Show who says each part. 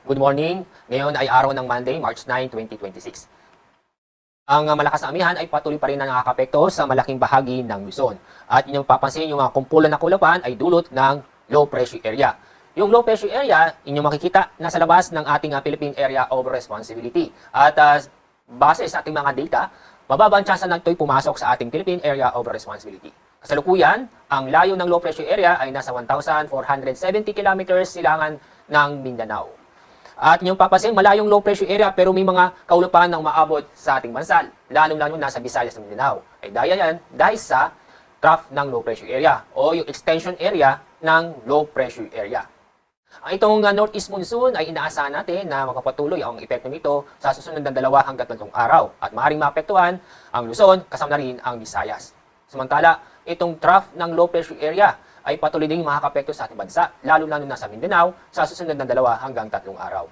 Speaker 1: Good morning. Ngayon ay araw ng Monday, March 9, 2026. Ang malakas na amihan ay patuloy pa rin na nakakapekto sa malaking bahagi ng Luzon. At inyong papansin, yung mga kumpulan na kulapan ay dulot ng low pressure area. Yung low pressure area, inyong makikita nasa labas ng ating Philippine Area of Responsibility. At base sa ating mga data, mababa ang tsansa na ito'y pumasok sa ating Philippine Area of Responsibility. Kasalukuyan, ang layo ng low pressure area ay nasa 1,470 kilometers silangan ng Mindanao. At inyong papansin, malayong low pressure area pero may mga kaulapan ng maabot sa ating bansa, lalong-lalo nasa Visayas ng Mindanao. Ay dahil sa trough ng low pressure area o yung extension area ng low pressure area. Ang itong northeast monsoon ay inaasahan natin na makapatuloy ang epekto nito sa susunod na 2 hanggang 3 araw at maaaring maapektuhan ang Luzon kasama na rin ang Visayas. Samantala, itong trough ng low pressure area ay patuloy ding makakapekto sa ating bansa, lalo-lalo na sa Mindanao sa susunod na 2 hanggang 3 araw.